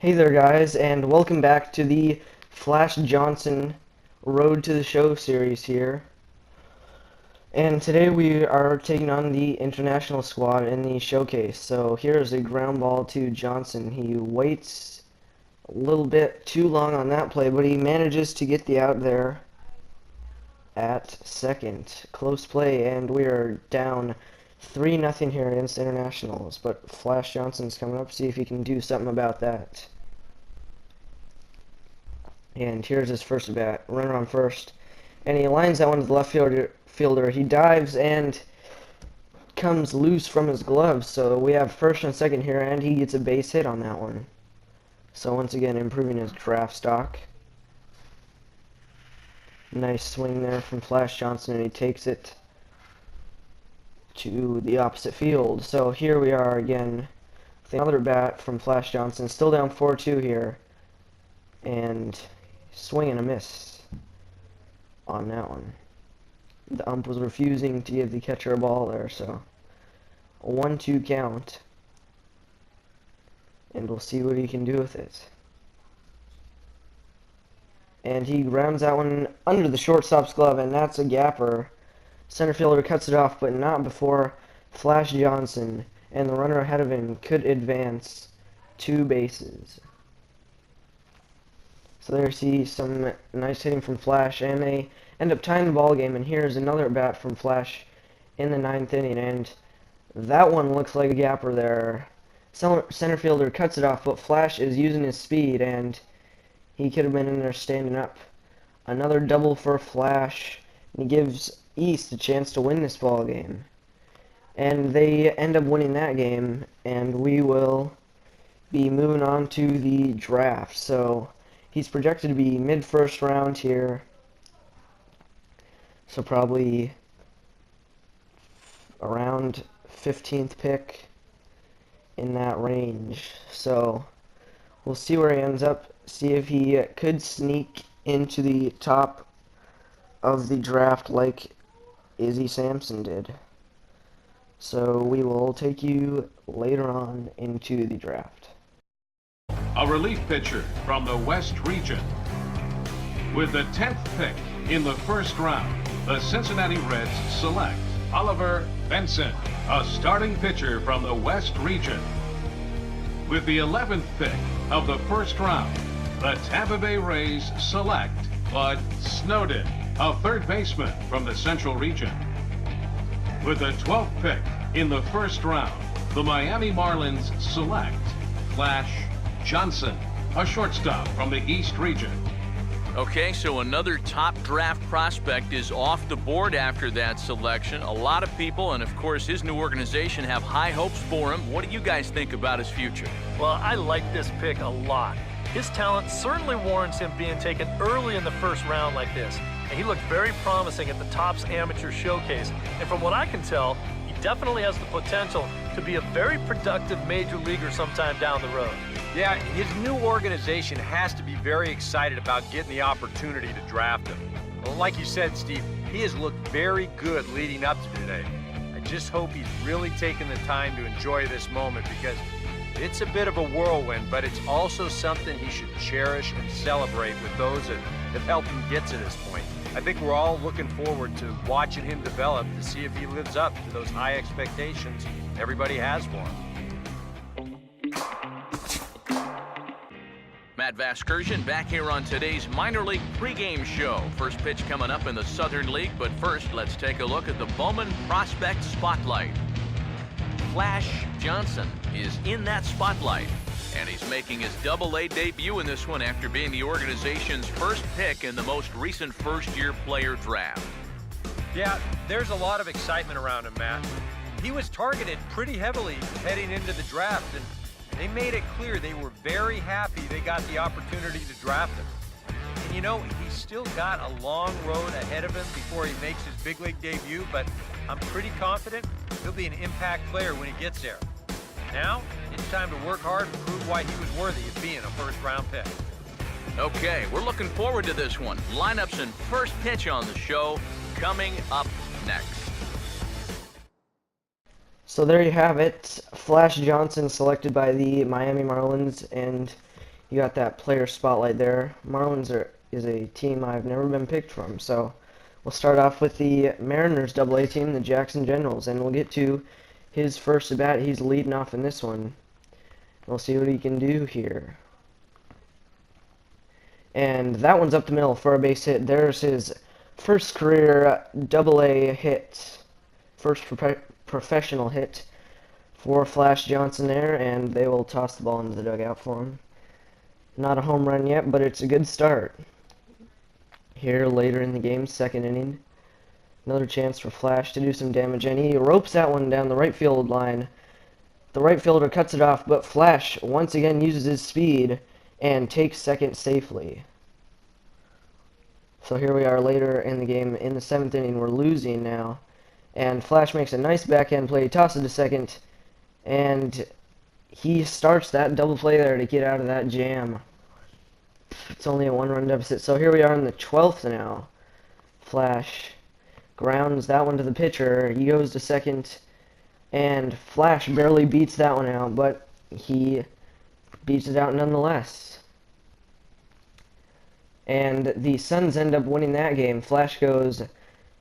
Hey there guys, and welcome back to the Flash Johnson Road to the Show series here. And today we are taking on the international squad in the showcase. So here's a ground ball to Johnson. He waits a little bit too long on that play, but he manages to get the out there at second. Close play, and we are down 3-0 here against internationals, but Flash Johnson's coming up, see if he can do something about that. And here's his first at bat, runner on first, and he lines that one to the left fielder. He dives and comes loose from his glove, so we have first and second here, and he gets a base hit on that one. So once again, improving his draft stock. Nice swing there from Flash Johnson, and he takes it to the opposite field. So here we are again with another bat from Flash Johnson, still down 4-2 here, and swing and a miss on that one. The ump was refusing to give the catcher a ball there, so a 1-2 count, and we'll see what he can do with it. And he grounds that one under the shortstop's glove, and that's a gapper. Center fielder cuts it off, but not before Flash Johnson and the runner ahead of him could advance 2 bases. So there you see some nice hitting from Flash, and they end up tying the ball game. And here's another at bat from Flash in the 9th inning, and that one looks like a gapper there. Center fielder cuts it off, but Flash is using his speed, and he could have been in there standing up. Another double for Flash, and he gives East a chance to win this ball game. And they end up winning that game, and we will be moving on to the draft. So he's projected to be mid-first round here, so probably around 15th pick in that range. So we'll see where he ends up, see if he could sneak into the top of the draft like Izzy Sampson did. So we will take you later on into the draft. A relief pitcher from the West region. With the 10th pick in the first round, the Cincinnati Reds select Oliver Benson, a starting pitcher from the West region. With the 11th pick of the first round, the Tampa Bay Rays select Bud Snowden, a third baseman from the Central region. With the 12th pick in the first round, the Miami Marlins select Flash Johnson, a shortstop from the East region. Okay, so another top draft prospect is off the board after that selection. A lot of people, and of course his new organization, have high hopes for him. What do you guys think about his future? Well, I like this pick a lot. His talent certainly warrants him being taken early in the first round like this. And he looked very promising at the Topps Amateur Showcase. And from what I can tell, he definitely has the potential to be a very productive major leaguer sometime down the road. Yeah, his new organization has to be very excited about getting the opportunity to draft him. Well, like you said, Steve, he has looked very good leading up to today. I just hope he's really taken the time to enjoy this moment, because it's a bit of a whirlwind, but it's also something he should cherish and celebrate with those that have helped him get to this point. I think we're all looking forward to watching him develop to see if he lives up to those high expectations everybody has for him. Matt Vasgersian back here on today's minor league pregame show. First pitch coming up in the Southern League, but first let's take a look at the Bowman Prospect Spotlight. Flash Johnson is in that spotlight, and he's making his Double-A debut in this one after being the organization's first pick in the most recent first-year player draft. Yeah, there's a lot of excitement around him, Matt. He was targeted pretty heavily heading into the draft, and they made it clear they were very happy they got the opportunity to draft him. And you know, he's still got a long road ahead of him before he makes his big league debut, but I'm pretty confident he'll be an impact player when he gets there. Now, it's time to work hard and prove why he was worthy of being a first-round pick. Okay, we're looking forward to this one. Lineups and first pitch on the show coming up next. So there you have it. Flash Johnson selected by the Miami Marlins, and you got that player spotlight there. Marlins is a team I've never been picked from, so we'll start off with the Mariners AA team, the Jackson Generals, and we'll get to his first at bat. He's leading off in this one. We'll see what he can do here. And that one's up the middle for a base hit. There's his first career AA hit. First professional hit for Flash Johnson there, and they will toss the ball into the dugout for him. Not a home run yet, but it's a good start. Here later in the game, second inning. Another chance for Flash to do some damage, and he ropes that one down the right field line. The right fielder cuts it off, but Flash once again uses his speed and takes second safely. So here we are later in the game. In the 7th inning, we're losing now. And Flash makes a nice backhand play, tosses to second, and he starts that double play there to get out of that jam. It's only a 1-run deficit. So here we are in the 12th now. Flash grounds that one to the pitcher. He goes to second, and Flash barely beats that one out, but he beats it out nonetheless. And the Suns end up winning that game. Flash goes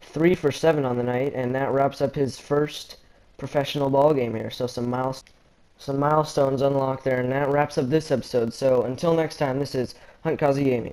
3 for 7 on the night, and that wraps up his first professional ball game here. So some milestones unlocked there, and that wraps up this episode. So until next time, this is Hunt Kazi Gaming.